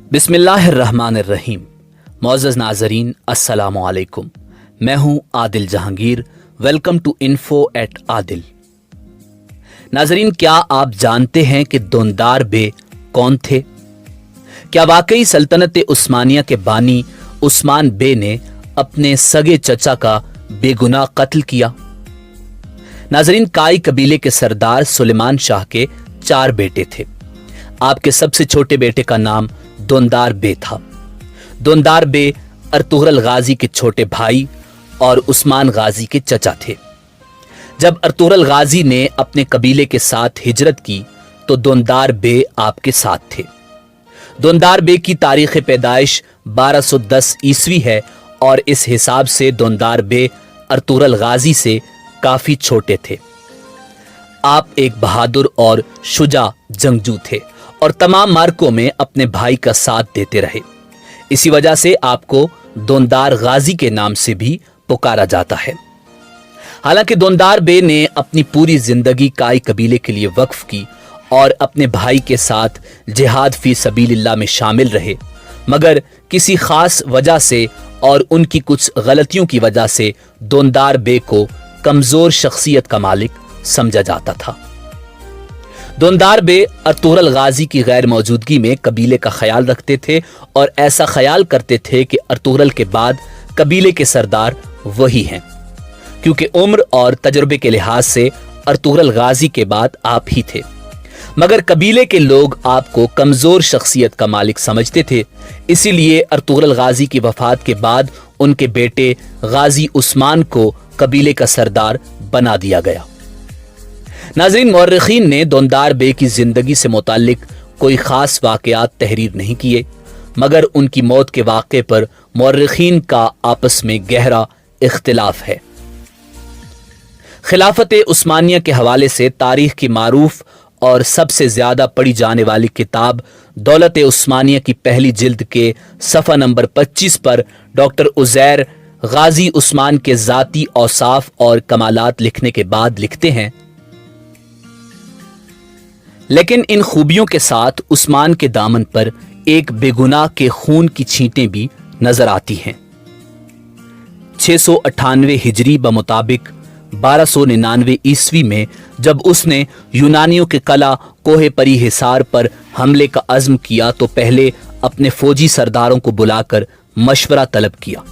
बिस्मिल्लाहिर्रहमानिर्रहीम। मुअज़्ज़ज़ नाज़रीन, अस्सलामु अलैकुम। मैं हूं Adil Jahangir. Welcome to info at Adil. नाज़रीन, क्या आप जानते हैं कि दोंदार बे कौन थे? क्या वाकई सल्तनत उस्मानिया के बानी उस्मान बे ने अपने सगे चचा का बेगुनाह कत्ल किया? नाज़रीन, काई कबीले के सरदार सुलेमान शाह के 4 बेटे थे। आपके सबसे छोटे बेटे का नाम दोंदार बे था। दोंदार बे अर्तुगरल गाजी के छोटे भाई और उस्मान गाजी के चचा थे। जब अर्तुगरल गाजी ने अपने कबीले के साथ हिजरत की तो दोंदार बे आपके साथ थे। दोंदार बे की तारीख पैदाइश 1210 ईस्वी है और इस हिसाब से दोंदार बे अर्तुगरल गाजी से काफी छोटे थे। आप एक बहादुर और शुजा जंगजू थे और तमाम मार्कों में अपने भाई का साथ देते रहे। इसी वजह से आपको दोंदार गाजी के नाम से भी पुकारा जाता है। हालांकि दोंदार बे ने अपनी पूरी जिंदगी काई कबीले के लिए वक्फ की और अपने भाई के साथ जिहाद फी सबीलिल्लाह में शामिल रहे, मगर किसी खास वजह से और उनकी कुछ गलतियों की वजह से दोंदार बे को कमजोर शख्सियत का मालिक समझा जाता था। दोंदार बे अर्तुगरल गाजी की गैर मौजूदगी में कबीले का ख्याल रखते थे और ऐसा ख्याल करते थे कि अर्तुगरल के बाद कबीले के सरदार वही हैं, क्योंकि उम्र और तजुर्बे के लिहाज से अर्तुगरल गाजी के बाद आप ही थे। मगर कबीले के लोग आपको कमजोर शख्सियत का मालिक समझते थे, इसीलिए अर्तुगरल गाजी की वफात के बाद उनके बेटे गाजी उस्मान को कबीले का सरदार बना दिया गया। नाज़रीन, मौर्रिखीन ने दोंदार बे की जिंदगी से मुताल्लिक कोई खास वाक़यात तहरीर नहीं किए, मगर उनकी मौत के वाक़े पर मौर्रिखीन का आपस में गहरा इख्तिलाफ है। खिलाफत उस्मानिया के हवाले से तारीख की मारूफ और सबसे ज्यादा पढ़ी जाने वाली किताब दौलत उस्मानिया की पहली जिल्द के सफ़ा नंबर 25 पर डॉक्टर उज़ैर गाजी उस्मान के ज़ाती औसाफ और कमालात लिखने के बाद लिखते हैं, लेकिन इन खूबियों के साथ उस्मान के दामन पर एक बेगुनाह के खून की छींटें भी नजर आती हैं। 698 हिजरी बमुताबिक 1299 ईस्वी में जब उसने यूनानियों के कला कोहे परी हिसार पर हमले का अज़्म किया तो पहले अपने फौजी सरदारों को बुलाकर मशवरा तलब किया।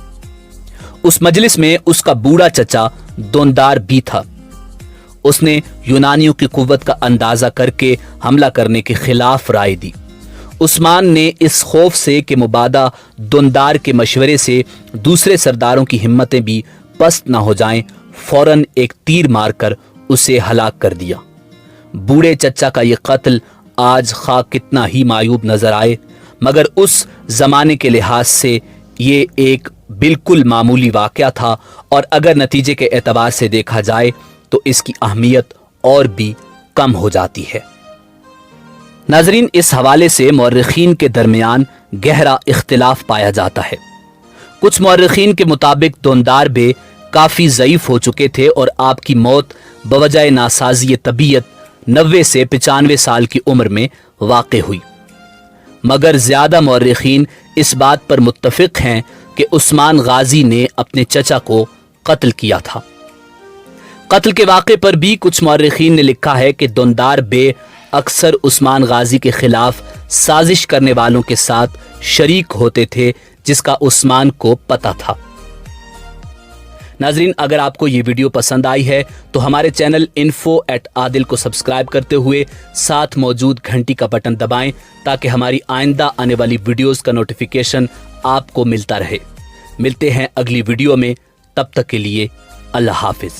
उस मजलिस में उसका बूढ़ा चचा दोंदार भी था। उसने यूनानियों की कुव्वत का अंदाजा करके हमला करने के खिलाफ राय दी। उस्मान ने इस खौफ से कि मुबादा दोंदार के मशवरे से दूसरे सरदारों की हिम्मतें भी पस्त न हो जाएं, फौरन एक तीर मारकर उसे हलाक कर दिया। बूढ़े चचा का यह कत्ल आज खा कितना ही मायूब नजर आए, मगर उस जमाने के लिहाज से ये एक बिल्कुल मामूली वाक़या था और अगर नतीजे के एतबार से देखा जाए तो इसकी अहमियत और भी कम हो जाती है। नाज़रीन, इस हवाले से मौर्रिखीन के दरमियान गहरा इख्तिलाफ पाया जाता है। कुछ मौर्रिखीन के मुताबिक दोंदार बे काफ़ी ज़ईफ़ हो चुके थे और आपकी मौत बवजह नासाज़ी तबीयत 90 से 95 साल की उम्र में वाक़ हुई, मगर ज़्यादा मौर्रिखीन इस बात पर मुत्तफ़िक़ हैं कि उस्मान गाजी ने अपने चचा को कत्ल किया था। कत्ल के वाक़े पर भी कुछ मौर्रिखीन ने लिखा है कि दोंदार बे अक्सर उस्मान गाजी के खिलाफ साजिश करने वालों के साथ शरीक होते थे, जिसका उस्मान को पता था। नाज़रीन, अगर आपको ये वीडियो पसंद आई है तो हमारे चैनल इन्फो एट आदिल को सब्सक्राइब करते हुए साथ मौजूद घंटी का बटन दबाएं ताकि हमारी आइंदा आने वाली वीडियोस का नोटिफिकेशन आपको मिलता रहे। मिलते हैं अगली वीडियो में, तब तक के लिए अल्लाह हाफिज।